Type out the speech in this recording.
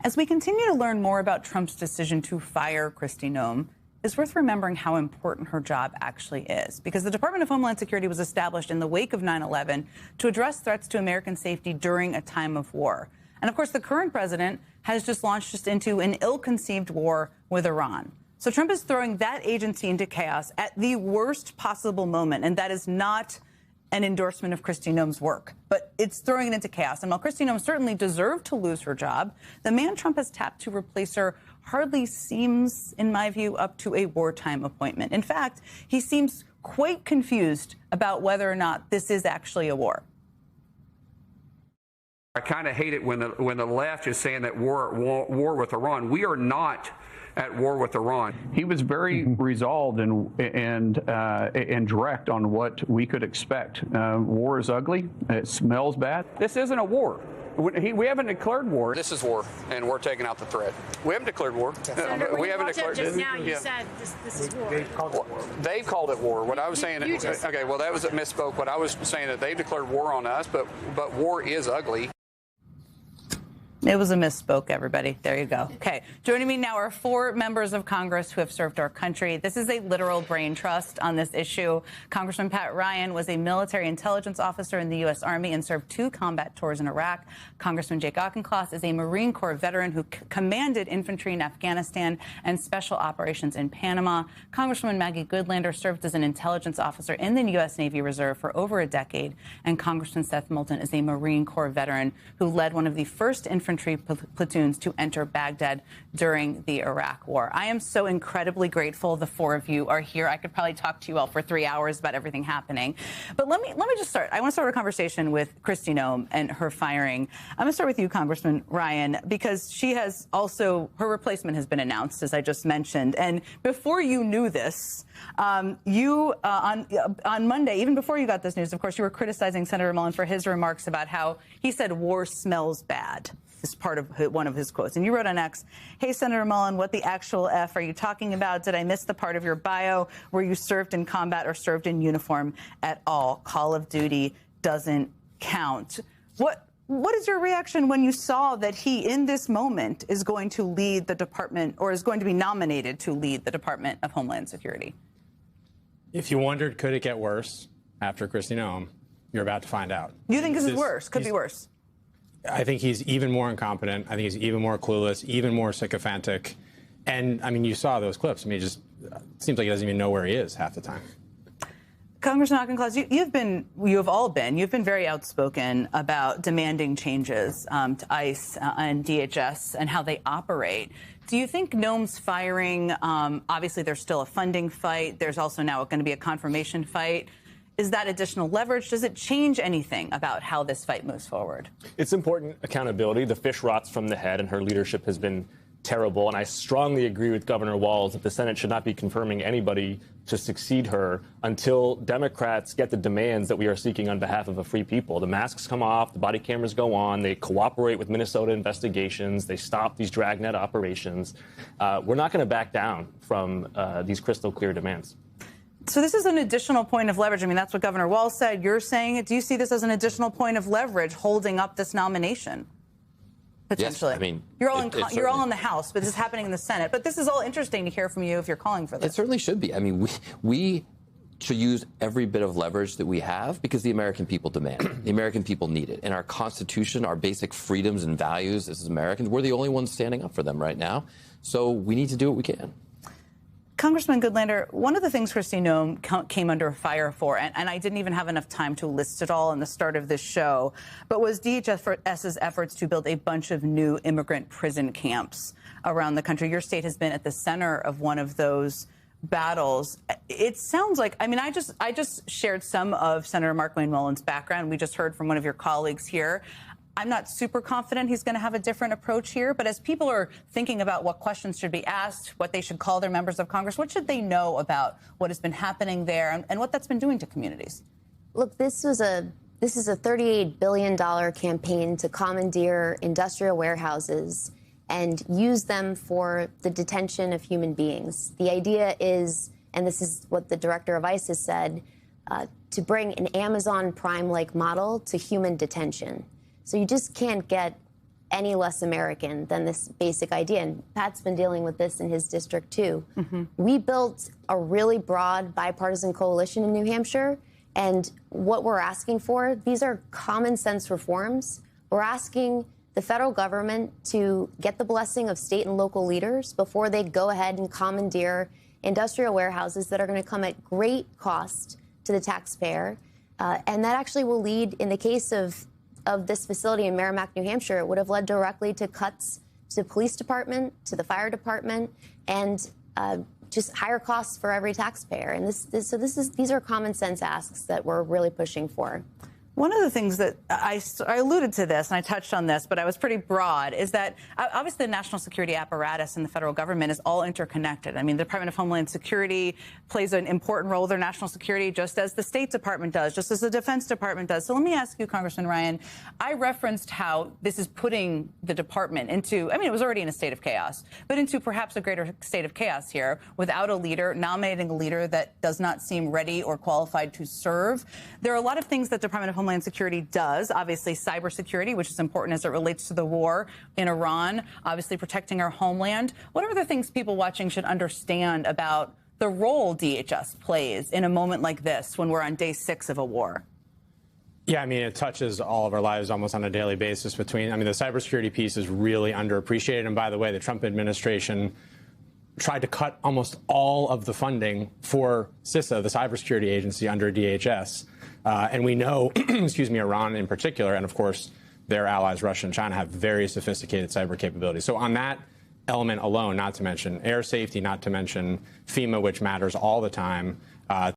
As we continue to learn more about Trump's decision to fire Kristi Noem, it's worth remembering how important her job actually is, because the Department of Homeland Security was established in the wake of 9/11 to address threats to American safety during a time of war. And of course, the current president has just launched into an ill-conceived war with Iran. So Trump is throwing that agency into chaos at the worst possible moment, and that is not an endorsement of Kristi Noem's work, but it's throwing it into chaos. And while Kristi Noem certainly deserved to lose her job, the man Trump has tapped to replace her hardly seems, in my view, up to a wartime appointment. In fact, he seems quite confused about whether or not this is actually a war. I kind of hate it when the left is saying that war with Iran. We are not at war with Iran. He was very resolved and direct on what we could expect. War is ugly. It smells bad. This isn't a war. We haven't declared war. This is war, and we're taking out the threat. We haven't declared war. Senator, we haven't declared. Just now, you said this is war. They've called it war. What I was saying. Okay, well, that was a misspoke. What I was saying that they've declared war on us, but war is ugly. It was a misspoke, everybody. There you go. Okay. Joining me now are 4 members of Congress who have served our country. This is a literal brain trust on this issue. Congressman Pat Ryan was a military intelligence officer in the U.S. Army and served 2 combat tours in Iraq. Congressman Jake Auchincloss is a Marine Corps veteran who commanded infantry in Afghanistan and special operations in Panama. Congresswoman Maggie Goodlander served as an intelligence officer in the U.S. Navy Reserve for over a decade. And Congressman Seth Moulton is a Marine Corps veteran who led one of the first infantry platoons to enter Baghdad during the Iraq War. I am so incredibly grateful the 4 of you are here. I could probably talk to you all for 3 hours about everything happening. But let me just start. I want to start a conversation with Kristi Noem and her firing. I'm going to start with you, Congressman Ryan, because she has also, her replacement has been announced, as I just mentioned. And before you knew this, on Monday, even before you got this news, of course, you were criticizing Senator Mullen for his remarks about how he said war smells bad. Is part of one of his quotes. And you wrote on X, "Hey, Senator Mullen, what the actual F are you talking about? Did I miss the part of your bio where you served in combat or served in uniform at all? Call of Duty doesn't count." What is your reaction when you saw that he, in this moment, is going to lead the department, or is going to be nominated to lead the Department of Homeland Security? If you wondered, could it get worse after Kristi Noem, you're about to find out. You think this is worse? Could be worse? I think he's even more incompetent. I think he's even more clueless, even more sycophantic. And, I mean, you saw those clips. I mean, it just seems like he doesn't even know where he is half the time. Congressman Auchincloss, you've been very outspoken about demanding changes to ICE and DHS and how they operate. Do you think Noem's firing, obviously there's still a funding fight. There's also now going to be a confirmation fight. Is that additional leverage? Does it change anything about how this fight moves forward? It's important accountability. The fish rots from the head, and her leadership has been terrible. And I strongly agree with Governor Walz that the Senate should not be confirming anybody to succeed her until Democrats get the demands that we are seeking on behalf of a free people. The masks come off, the body cameras go on, they cooperate with Minnesota investigations, they stop these dragnet operations. We're not going to back down from these crystal clear demands. So this is an additional point of leverage. I mean, that's what Governor Walz said. You're saying it. Do you see this as an additional point of leverage holding up this nomination? Potentially. Yes, I mean, you're all in the House, but this is happening in the Senate. But this is all interesting to hear from you if you're calling for this. It certainly should be. I mean, we should use every bit of leverage that we have because the American people demand it. The American people need it. And our Constitution, our basic freedoms and values as Americans, we're the only ones standing up for them right now. So we need to do what we can. Congressman Goodlander, one of the things Kristi Noem came under fire for, and I didn't even have enough time to list it all in the start of this show, but was DHS's efforts to build a bunch of new immigrant prison camps around the country. Your state has been at the center of one of those battles. It sounds like, I mean, I just shared some of Senator Mark Wayne Mullen's background. We just heard from one of your colleagues here. I'm not super confident he's going to have a different approach here. But as people are thinking about what questions should be asked, what they should call their members of Congress, what should they know about what has been happening there and what that's been doing to communities? Look, this is a $38 billion campaign to commandeer industrial warehouses and use them for the detention of human beings. The idea is, and this is what the director of ICE has said, to bring an Amazon Prime-like model to human detention. So you just can't get any less American than this basic idea. And Pat's been dealing with this in his district, too. We built a really broad bipartisan coalition in New Hampshire. And what we're asking for, these are common sense reforms. We're asking the federal government to get the blessing of state and local leaders before they go ahead and commandeer industrial warehouses that are going to come at great cost to the taxpayer. And that actually will lead, in the case of this facility in Merrimack, New Hampshire, it would have led directly to cuts to the police department, to the fire department, and just higher costs for every taxpayer. And these are common sense asks that we're really pushing for. One of the things that I alluded to this, and I touched on this, but I was pretty broad, is that obviously the national security apparatus in the federal government is all interconnected. I mean, the Department of Homeland Security plays an important role in their national security, just as the State Department does, just as the Defense Department does. So let me ask you, Congressman Ryan, I referenced how this is putting the department into, I mean, it was already in a state of chaos, but into perhaps a greater state of chaos here without a leader, nominating a leader that does not seem ready or qualified to serve. There are a lot of things that Department of Homeland Security does, obviously cybersecurity, which is important as it relates to the war in Iran, obviously protecting our homeland. What are the things people watching should understand about the role DHS plays in a moment like this when we're on day 6 of a war? Yeah, I mean, it touches all of our lives almost on a daily basis the cybersecurity piece is really underappreciated. And by the way, the Trump administration tried to cut almost all of the funding for CISA, the cybersecurity agency under DHS. And we know, Iran in particular, and of course their allies, Russia and China, have very sophisticated cyber capabilities. So on that element alone, not to mention air safety, not to mention FEMA, which matters all the time,